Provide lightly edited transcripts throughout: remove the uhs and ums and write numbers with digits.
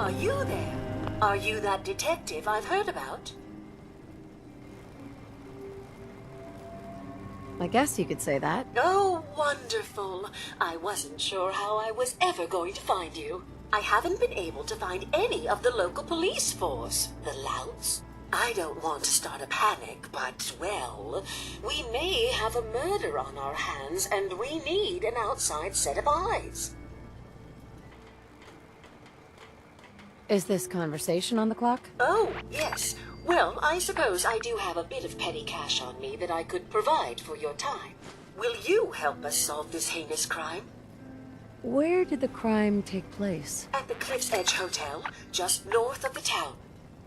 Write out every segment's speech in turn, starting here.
are you there? Are you that detective I've heard about? I guess you could say that. Oh, wonderful. I wasn't sure how I was ever going to find you. I haven't been able to find any of the local police force. The louts? I don't want to start a panic, but, well, we may have a murder on our hands, and we need an outside set of eyes. Is this conversation on the clock? Oh, yes. Well, I suppose I do have a bit of petty cash on me that I could provide for your time. Will you help us solve this heinous crime? Where did the crime take place? At the Cliff's Edge Hotel, just north of the town.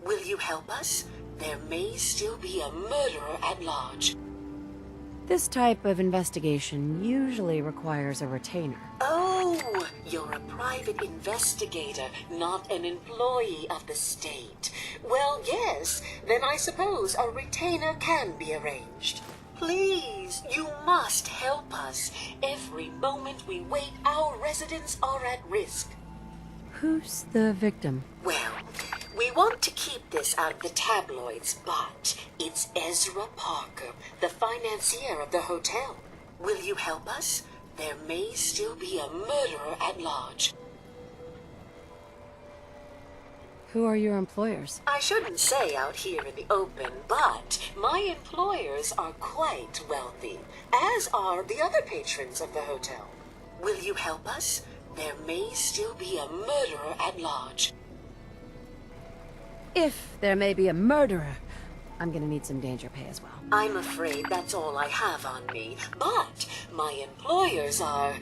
Will you help us? There may still be a murderer at large. This type of investigation usually requires a retainer. Oh, you're a private investigator, not an employee of the state. Well, yes, then I suppose a retainer can be arranged. Please, you must help us. Every moment we wait, our residents are at risk. Who's the victim? Well, we want to keep this out of the tabloids, but it's Ezra Parker, the financier of the hotel. Will you help us? There may still be a murderer at large. Who are your employers? I shouldn't say out here in the open, but my employers are quite wealthy, as are the other patrons of the hotel. Will you help us? There may still be a murderer at large. If there may be a murderer, I'm gonna need some danger pay as well. I'm afraid that's all I have on me, but my employers are,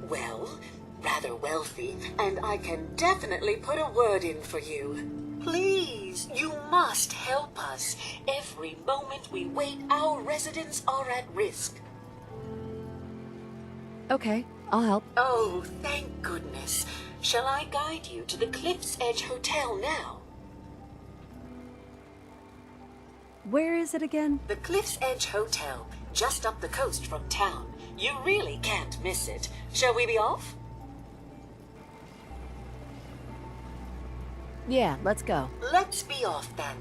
well, rather wealthy, and I can definitely put a word in for you. Please, you must help us. Every moment we wait, our residents are at risk. Okay, I'll help. Oh, thank goodness. Shall I guide you to the Cliff's Edge Hotel now? Where is it again? The Cliff's Edge Hotel, just up the coast from town. You really can't miss it. Shall we be off? Yeah, let's go. Let's be off then.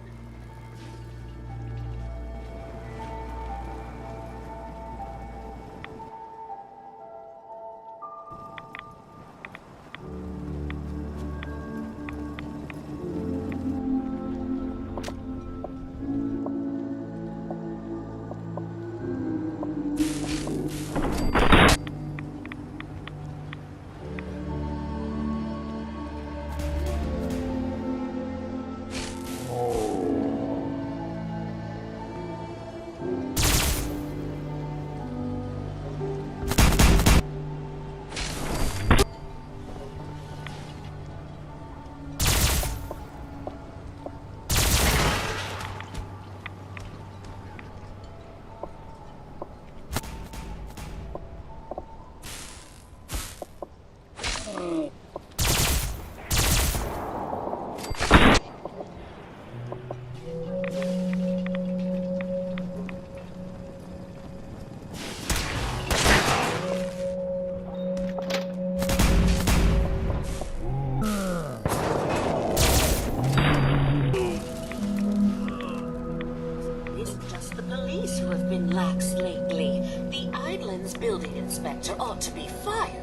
Building inspector ought to be fired.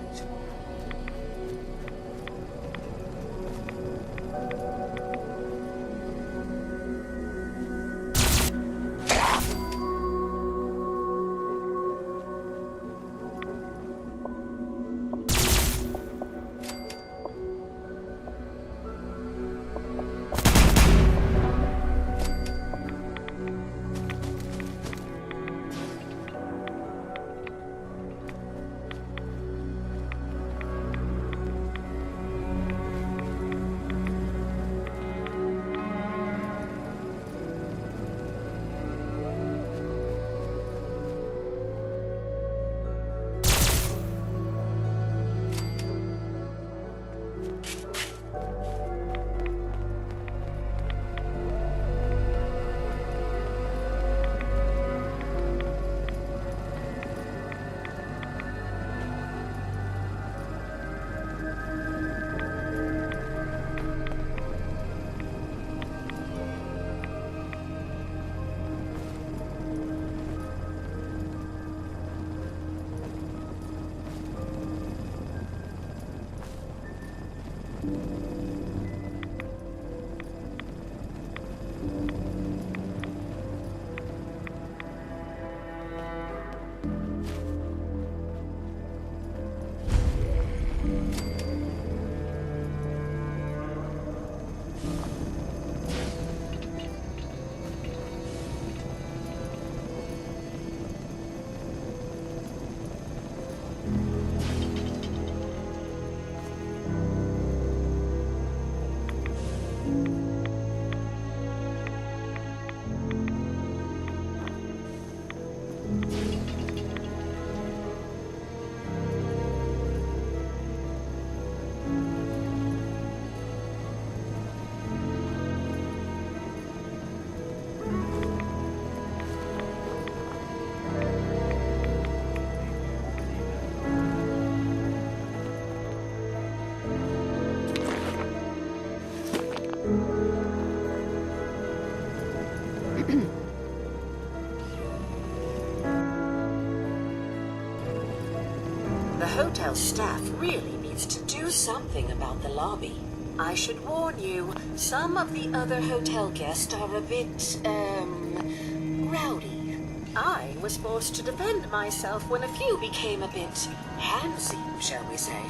The hotel staff really needs to do something about the lobby. I should warn you, some of the other hotel guests are a bit, rowdy. I was forced to defend myself when a few became a bit handsy, shall we say.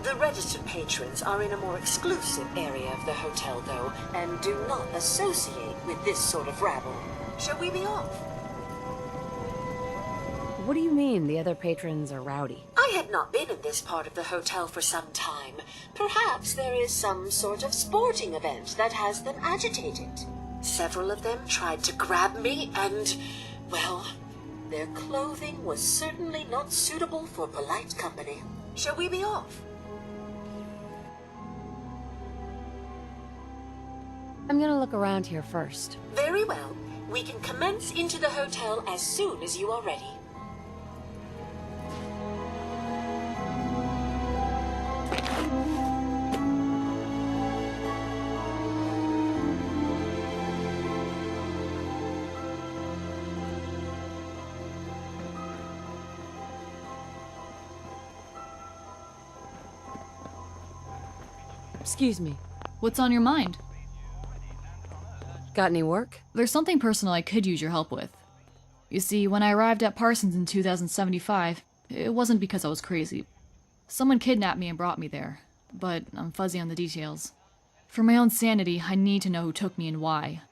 The registered patrons are in a more exclusive area of the hotel, though, and do not associate with this sort of rabble. Shall we be off? What do you mean the other patrons are rowdy? I had not been in this part of the hotel for some time. Perhaps there is some sort of sporting event that has them agitated. Several of them tried to grab me and, well, their clothing was certainly not suitable for polite company. Shall we be off? I'm gonna look around here first. Very well. We can commence into the hotel as soon as you are ready. Excuse me. What's on your mind? Got any work? There's something personal I could use your help with. You see, when I arrived at Parsons in 2075, it wasn't because I was crazy. Someone kidnapped me and brought me there, but I'm fuzzy on the details. For my own sanity, I need to know who took me and why.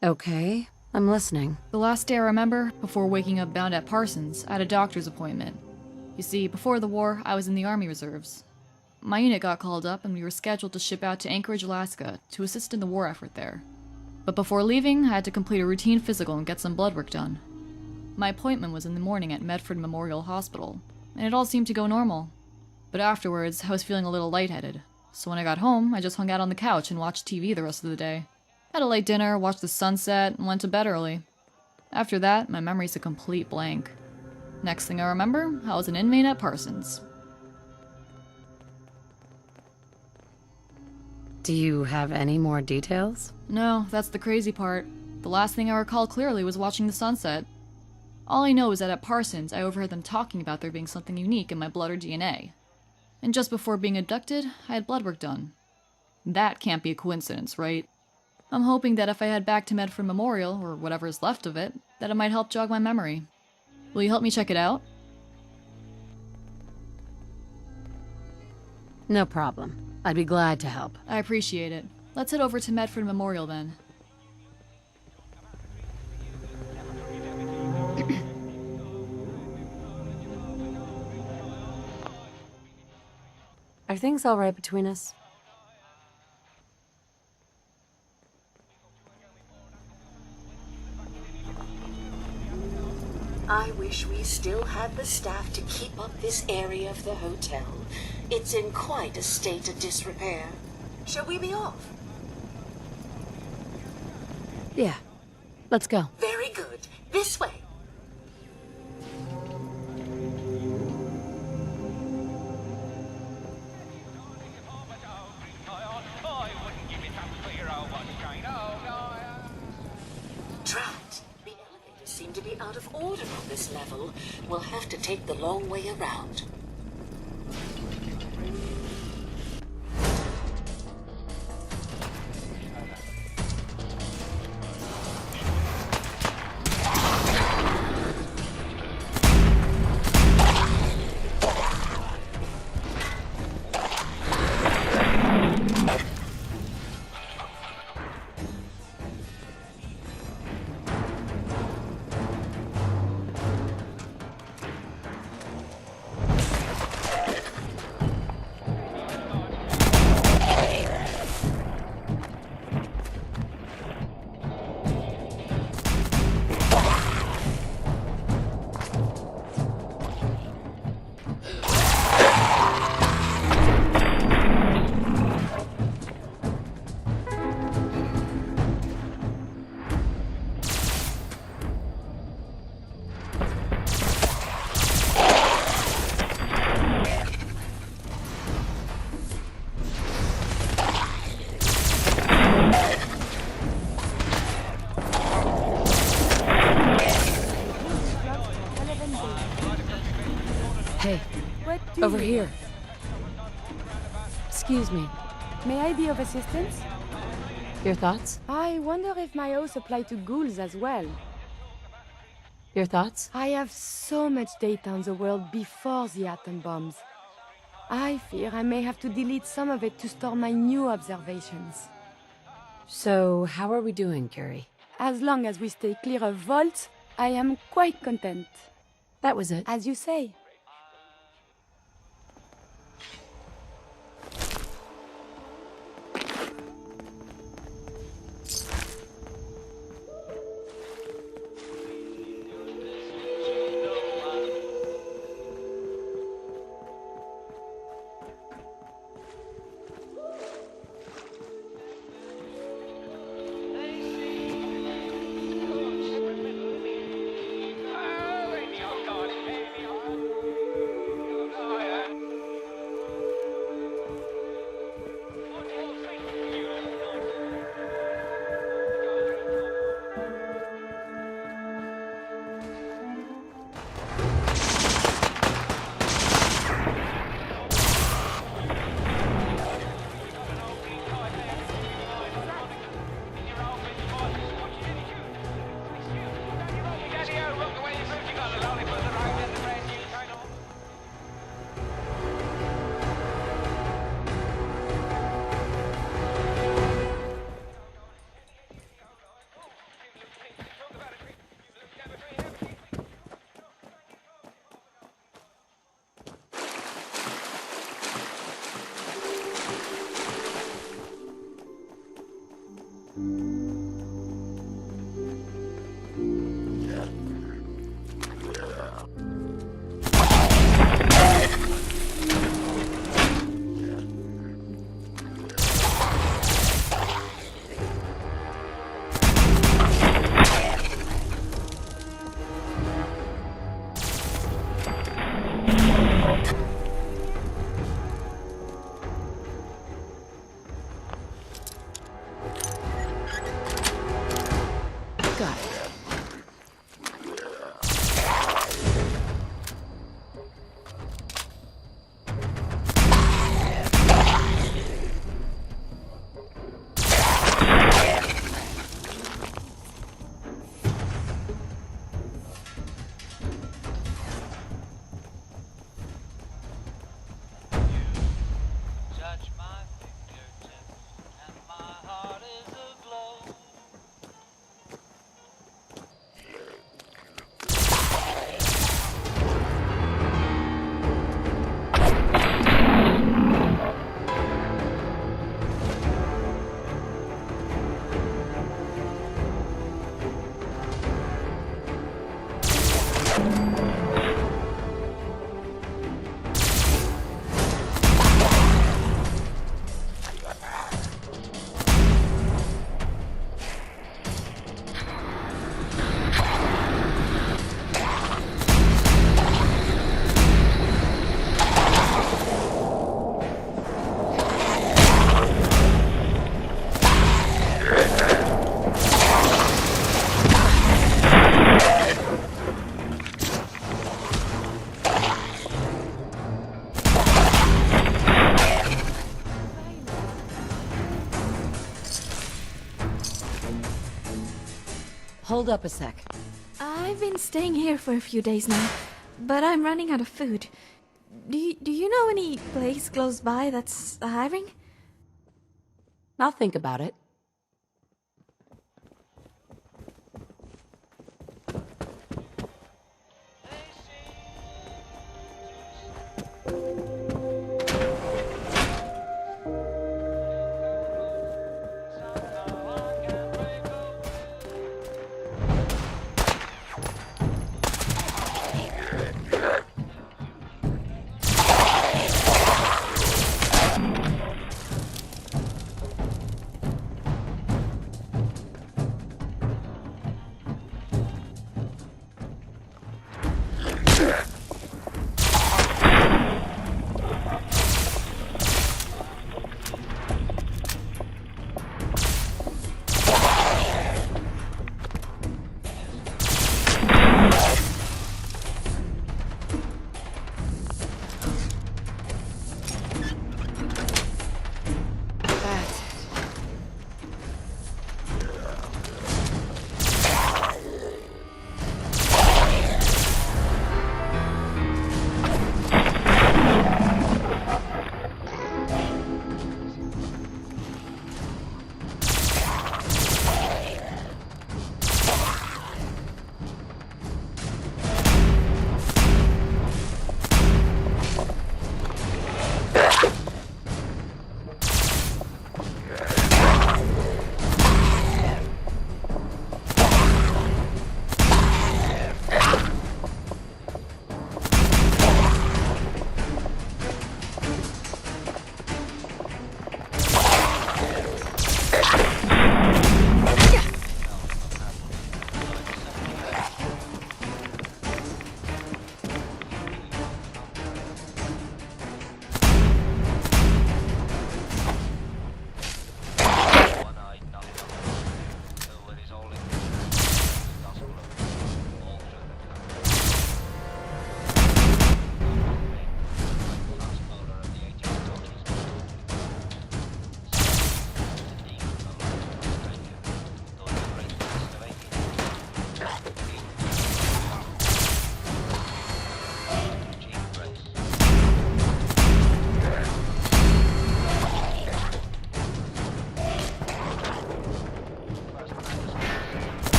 Okay, I'm listening. The last day I remember, before waking up bound at Parsons, I had a doctor's appointment. You see, before the war, I was in the Army Reserves. My unit got called up and we were scheduled to ship out to Anchorage, Alaska to assist in the war effort there. But before leaving, I had to complete a routine physical and get some blood work done. My appointment was in the morning at Medford Memorial Hospital, and it all seemed to go normal. But afterwards, I was feeling a little lightheaded, so when I got home, I just hung out on the couch and watched TV the rest of the day. Had a late dinner, watched the sunset, and went to bed early. After that, my memory's a complete blank. Next thing I remember, I was an inmate at Parsons. Do you have any more details? No, that's the crazy part. The last thing I recall clearly was watching the sunset. All I know is that at Parsons, I overheard them talking about there being something unique in my blood or DNA. And just before being abducted, I had blood work done. That can't be a coincidence, right? I'm hoping that if I head back to Medford Memorial, or whatever is left of it, that it might help jog my memory. Will you help me check it out? No problem. I'd be glad to help. I appreciate it. Let's head over to Medford Memorial then. Are things all right between us? I wish we still had the staff to keep up this area of the hotel. It's in quite a state of disrepair. Shall we be off? Yeah. Let's go. Very good. This way. Drat. The elevators seem to be out of order on this level. We'll have to take the long way around. Over here. Excuse me. May I be of assistance? Your thoughts? I wonder if my oaths apply to ghouls as well. Your thoughts? I have so much data on the world before the atom bombs. I fear I may have to delete some of it to store my new observations. So, how are we doing, Curie? As long as we stay clear of vaults, I am quite content. That was it. As you say. Got it. Touch my fingertips, and my heart is aglow. Hold up a sec. I've been staying here for a few days now, but I'm running out of food. Do you know any place close by that's hiring? I'll think about it.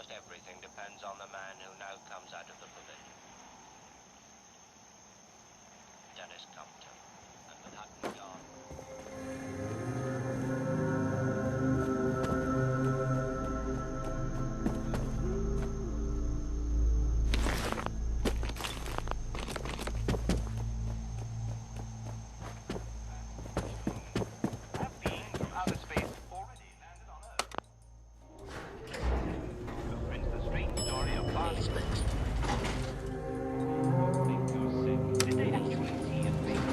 Almost everything depends on the man who now comes out of the pavilion. Dennis Compton. And with Hutton gone. Have beings from outer space already landed on Earth? Blueprints the strange story of Basement. Make you sick. Did they actually see a thing?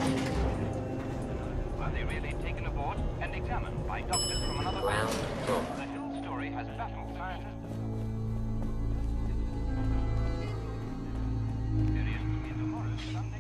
Were they really taken aboard and examined by doctors from another Ground planet? floor. The Hill story has baffled scientists. Experience in tomorrow's Sunday.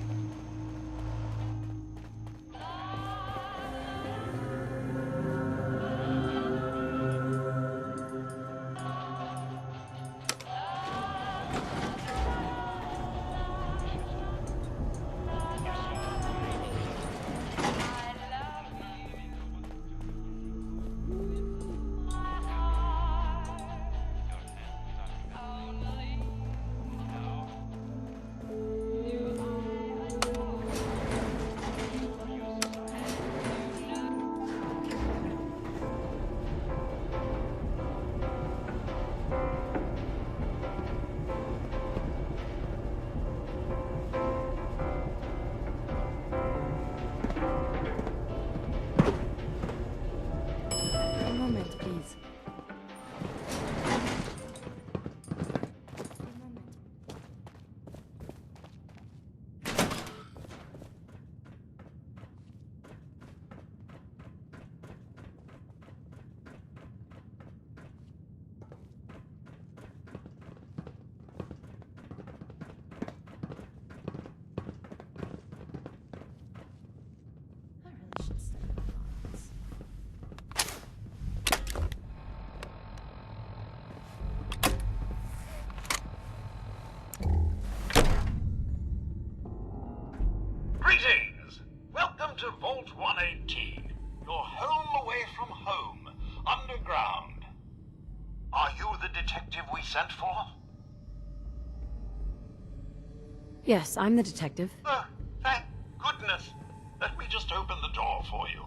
A moment, please. A moment. I really should study bonds. Greetings! Welcome to Vault 118, your home away from home, underground. Are you the detective we sent for? Yes, I'm the detective. Oh, thank goodness. Let me just open the door for you.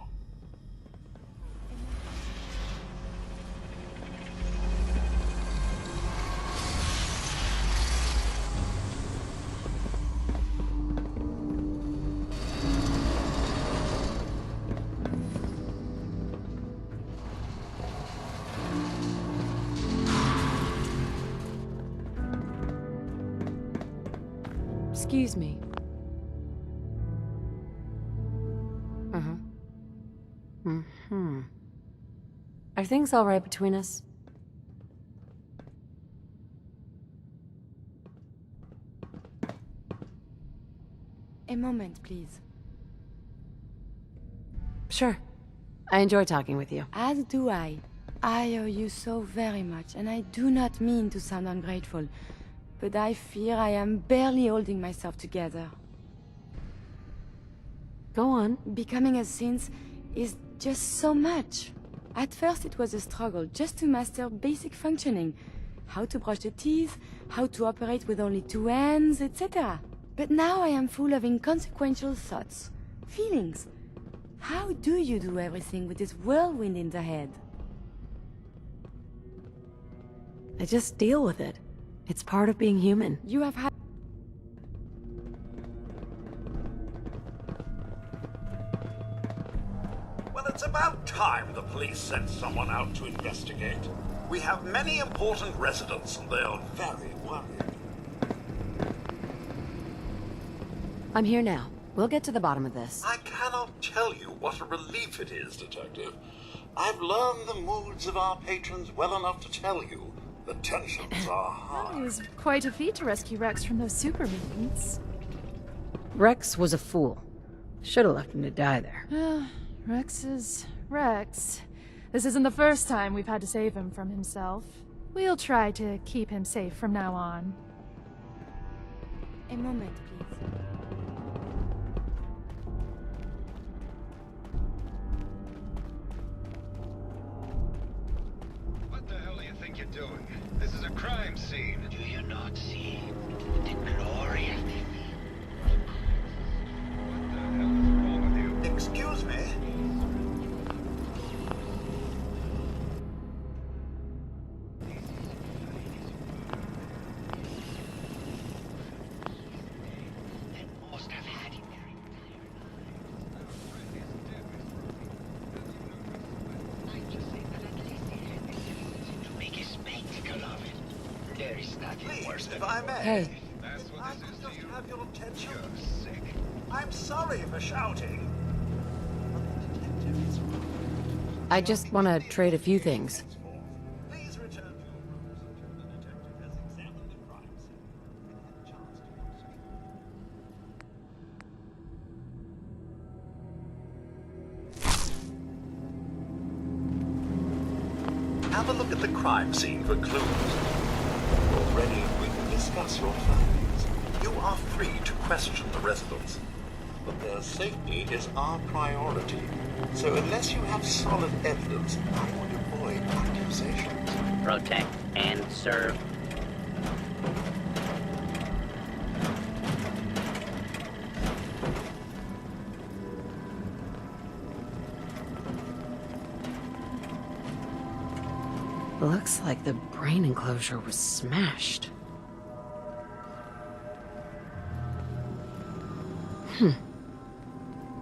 Excuse me. Uh-huh. Mm-hmm. Are things all right between us? A moment, please. Sure. I enjoy talking with you. As do I. I owe you so very much, and I do not mean to sound ungrateful, but I fear I am barely holding myself together. Go on. Becoming a synth is just so much. At first it was a struggle just to master basic functioning. How to brush the teeth, how to operate with only two hands, etc. But now I am full of inconsequential thoughts, feelings. How do you do everything with this whirlwind in the head? I just deal with it. It's part of being human. You have had... Well, it's about time the police sent someone out to investigate. We have many important residents and they are very worried. I'm here now. We'll get to the bottom of this. I cannot tell you what a relief it is, Detective. I've learned the moods of our patrons well enough to tell you the tensions are high. It was quite a feat to rescue Rex from those super mutants. Rex was a fool. Should have left him to die there. Rex is Rex. This isn't the first time we've had to save him from himself. We'll try to keep him safe from now on. A moment, please. What the hell do you think you're doing? This This is a crime scene. Do you not see the glorious... What the hell is wrong with you? Excuse me? must have had him there. I just say that at least he had the decency to make a spectacle of it. There is nothing worse Please, than... if I may. Hey. That's If what I this could is to just you. have your attention. You're sick. I'm sorry for shouting. I just want to trade a few things. Please return to your rooms until the detective has examined the crime scene and had a chance to have a look at the crime scene for clues. You're ready, we can discuss your findings. You are free to question the residents, but their safety is our priority. So unless you have solid evidence, I would avoid accusations. Protect and serve. Looks like the brain enclosure was smashed.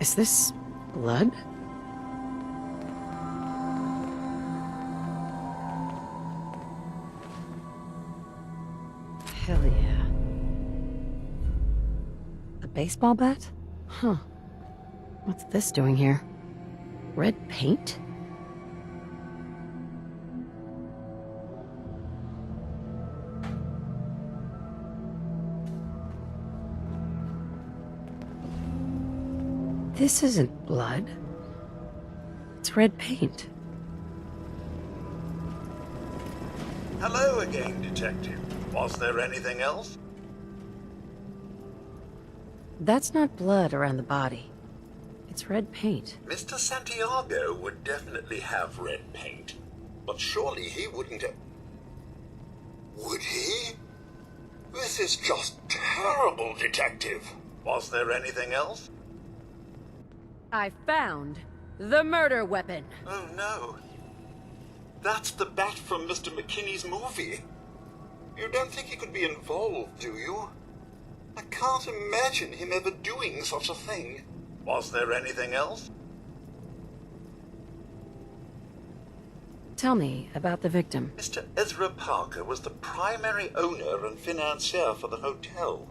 Is this blood? Hell yeah. A baseball bat? Huh. What's this doing here? Red paint? This isn't blood. It's red paint. Hello again, Detective. Was there anything else? That's not blood around the body. It's red paint. Mr. Santiago would definitely have red paint. But surely he wouldn't have... Would he? This is just terrible, Detective. Was there anything else? I found the murder weapon. Oh no. That's the bat from Mr. McKinney's movie. You don't think he could be involved, do you? I can't imagine him ever doing such a thing. Was there anything else? Tell me about the victim. Mr. Ezra Parker was the primary owner and financier for the hotel.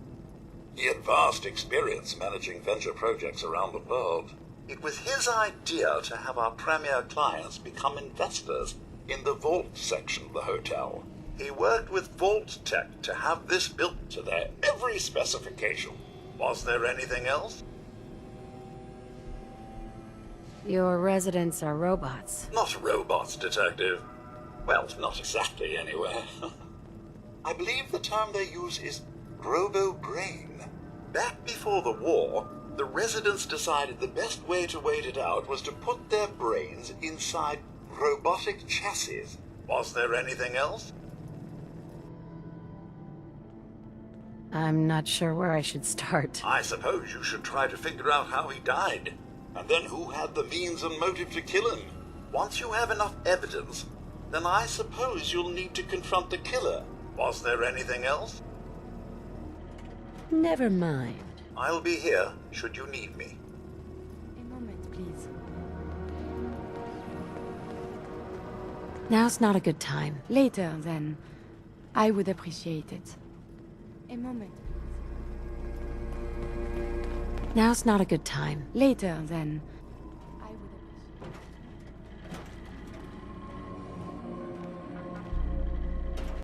He had vast experience managing venture projects around the world. It was his idea to have our premier clients become investors in the vault section of the hotel. He worked with Vault Tech to have this built to their every specification. Was there anything else? Your residents are robots. Not robots, Detective. Well, not exactly, anyway. I believe the term they use is robo-brain. Back before the war, the residents decided the best way to wait it out was to put their brains inside robotic chassis. Was there anything else? I'm not sure where I should start. I suppose you should try to figure out how he died, and then who had the means and motive to kill him. Once you have enough evidence, then I suppose you'll need to confront the killer. Was there anything else? Never mind. I'll be here, should you need me. A moment, please. Now's not a good time. Later, then. I would appreciate it. A moment. Now's not a good time. Later, then.